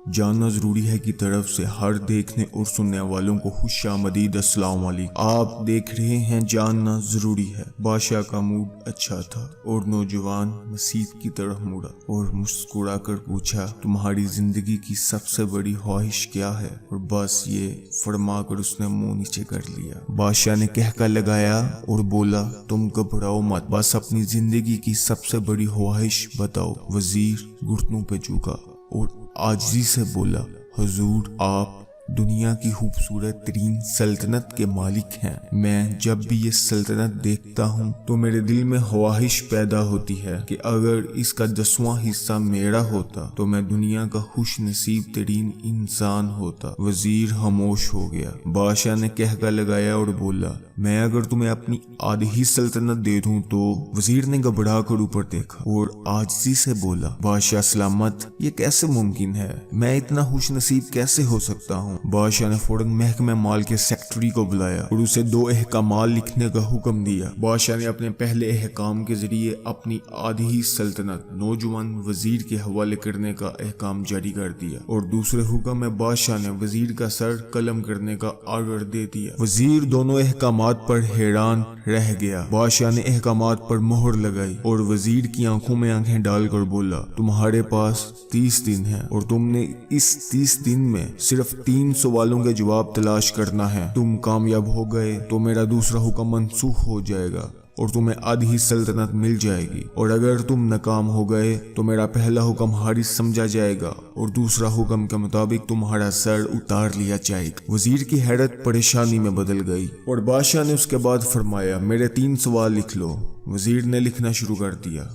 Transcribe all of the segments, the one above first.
جاننا ضروری ہے کی طرف سے ہر دیکھنے اور سننے والوں کو خوش آمدید۔ السلام علیکم۔ آپ دیکھ رہے ہیں جاننا ضروری ہے۔ بادشاہ کا موڈ اچھا تھا اور نوجوان مسیح کی طرف مڑا اور مسکرا کر پوچھا، تمہاری زندگی کی سب سے بڑی خواہش کیا ہے؟ اور بس یہ فرما کر اس نے منہ نیچے کر لیا۔ بادشاہ نے کہکا لگایا اور بولا، تم گھبراؤ مت، بس اپنی زندگی کی سب سے بڑی خواہش بتاؤ۔ وزیر گھٹنوں پہ جھکا اور عاجزی سے بولا، حضور آپ دنیا کی خوبصورت ترین سلطنت کے مالک ہیں۔ میں جب بھی یہ سلطنت دیکھتا ہوں تو میرے دل میں خواہش پیدا ہوتی ہے کہ اگر اس کا 10واں حصہ میرا ہوتا تو میں دنیا کا خوش نصیب ترین انسان ہوتا۔ وزیر خاموش ہو گیا۔ بادشاہ نے کہکا لگایا اور بولا، میں اگر تمہیں اپنی آدھی ہی سلطنت دے دوں تو؟ وزیر نے گھبرا کر اوپر دیکھا اور عاجزی سے بولا، بادشاہ سلامت، یہ کیسے ممکن ہے؟ میں اتنا خوش نصیب کیسے ہو سکتا ہوں؟ بادشاہ نے فوراً محکمہ مال کے سیکرٹری کو بلایا اور اسے 2 احکامات لکھنے کا حکم دیا۔ بادشاہ نے اپنے پہلے احکام کے ذریعے اپنی آدھی ہی سلطنت نوجوان وزیر کے حوالے کرنے کا احکام جاری کر دیا اور دوسرے حکم میں بادشاہ نے وزیر کا سر قلم کرنے کا آرڈر دے دیا۔ وزیر دونوں احکامات پر حیران رہ گیا۔ بادشاہ نے احکامات پر مہر لگائی اور وزیر کی آنکھوں میں آنکھیں ڈال کر بولا، تمہارے پاس 30 دن ہیں اور تم نے اس 30 دن میں صرف 3 سوالوں کے جواب تلاش کرنا ہے۔ تم کامیاب ہو گئے تو میرا دوسرا حکم منسوخ ہو جائے گا اور تمہیں آدھی ہی سلطنت مل جائے گی، اور اگر تم ناکام ہو گئے تو میرا پہلا حکم حارث سمجھا جائے گا اور دوسرا حکم کے مطابق تمہارا سر اتار لیا جائے گا۔ وزیر کی حیرت پریشانی میں بدل گئی اور بادشاہ نے اس کے بعد فرمایا، میرے 3 سوال لکھ لو۔ وزیر نے لکھنا شروع کر دیا۔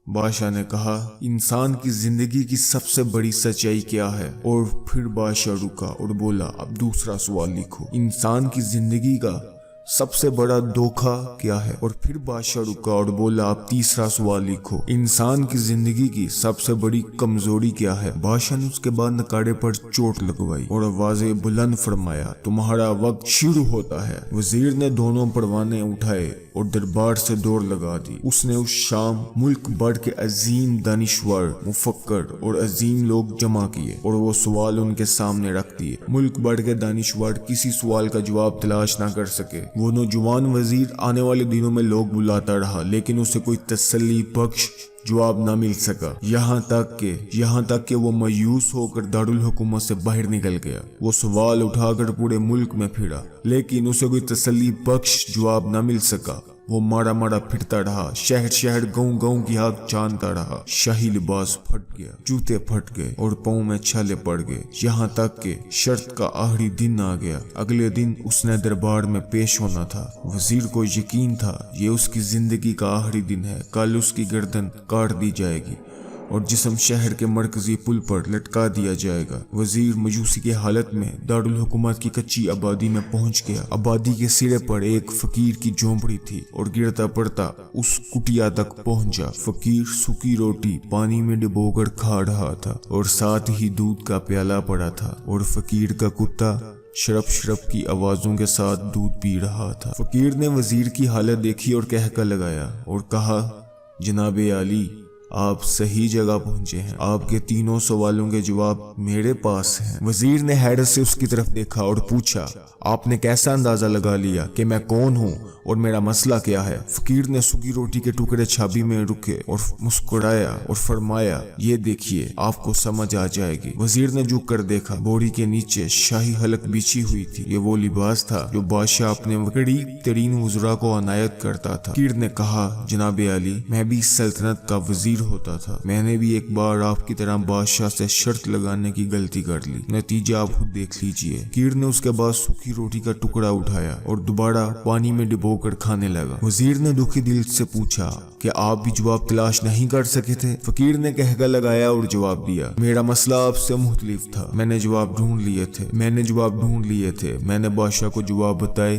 بادشاہ نے کہا، انسان کی زندگی کی سب سے بڑی سچائی کیا ہے؟ اور پھر بادشاہ رکا اور بولا، اب دوسرا سوال لکھو، انسان کی زندگی کا سب سے بڑا دھوکا کیا ہے؟ اور پھر بادشاہ رکا اور بولا، اب تیسرا سوال لکھو، انسان کی زندگی کی سب سے بڑی کمزوری کیا ہے؟ بادشاہ نے اس کے بعد نکاڑے پر چوٹ لگوائی اور آواز بلند فرمایا، تمہارا وقت شروع ہوتا ہے۔ وزیر نے دونوں پروانے اٹھائے اور دربار سے دوڑ لگا دی۔ اس نے اس شام ملک بھر کے عظیم دانشور، مفکر اور عظیم لوگ جمع کیے اور وہ سوال ان کے سامنے رکھ دیے۔ ملک بھر کے دانشور کسی سوال کا جواب تلاش نہ کر سکے۔ وہ نوجوان وزیر آنے والے دنوں میں لوگ بلاتا رہا لیکن اسے کوئی تسلی بخش جواب نہ مل سکا، یہاں تک کہ وہ مایوس ہو کر دارالحکومت سے باہر نکل گیا۔ وہ سوال اٹھا کر پورے ملک میں پھرا لیکن اسے کوئی تسلی بخش جواب نہ مل سکا۔ وہ مارا پھرتا رہا، شہر گاؤں کی آگ چاندتا رہا۔ شاہی لباس پھٹ گیا، جوتے پھٹ گئے اور پاؤں میں چھالے پڑ گئے، یہاں تک کہ شرط کا آخری دن آ گیا۔ اگلے دن اس نے دربار میں پیش ہونا تھا۔ وزیر کو یقین تھا یہ اس کی زندگی کا آخری دن ہے، کل اس کی گردن کاٹ دی جائے گی اور جسم شہر کے مرکزی پل پر لٹکا دیا جائے گا۔ وزیر مایوسی کی حالت میں دارالحکومت کی کچی آبادی میں پہنچ گیا۔ آبادی کے سرے پر ایک فقیر کی جھونپڑی تھی اور گرتا پڑتا اس کٹیا تک پہنچا۔ فقیر سوکھی روٹی پانی میں ڈبو کر کھا رہا تھا اور ساتھ ہی دودھ کا پیالہ پڑا تھا اور فقیر کا کتا شرپ کی آوازوں کے ساتھ دودھ پی رہا تھا۔ فقیر نے وزیر کی حالت دیکھی اور کہکا لگایا اور کہا، جناب عالی، آپ صحیح جگہ پہنچے ہیں، آپ کے 3 سوالوں کے جواب میرے پاس ہیں۔ وزیر نے حیرت سے اس کی طرف دیکھا اور پوچھا، آپ نے کیسا اندازہ لگا لیا کہ میں کون ہوں اور میرا مسئلہ کیا ہے؟ فقیر نے سوکھی روٹی کے ٹکڑے چھابی میں رکھے اور مسکرایا اور فرمایا، یہ دیکھیے، آپ کو سمجھ آ جائے گی۔ وزیر نے جھک کر دیکھا، بوری کے نیچے شاہی حلق بچھی ہوئی تھی۔ یہ وہ لباس تھا جو بادشاہ اپنے قریب ترین وزراء کو عنایت کرتا تھا۔ فقیر نے کہا، جناب عالی، میں بھی سلطنت کا وزیر ہوتا تھا، میں نے بھی ایک بار آپ کی طرح بادشاہ سے شرط لگانے کی غلطی کر لی، نتیجہ آپ خود دیکھ لیجئے۔ فقیر نے اس کے بعد سوکھی روٹی کا ٹکڑا اٹھایا اور دوبارہ پانی میں ڈبو کر کھانے لگا۔ وزیر نے دکھی دل سے پوچھا، کہ آپ بھی جواب تلاش نہیں کر سکے تھے؟ فقیر نے کہکا لگایا اور جواب دیا، میرا مسئلہ آپ سے مختلف تھا، میں نے جواب ڈھونڈ لیے تھے، میں نے بادشاہ کو جواب بتائے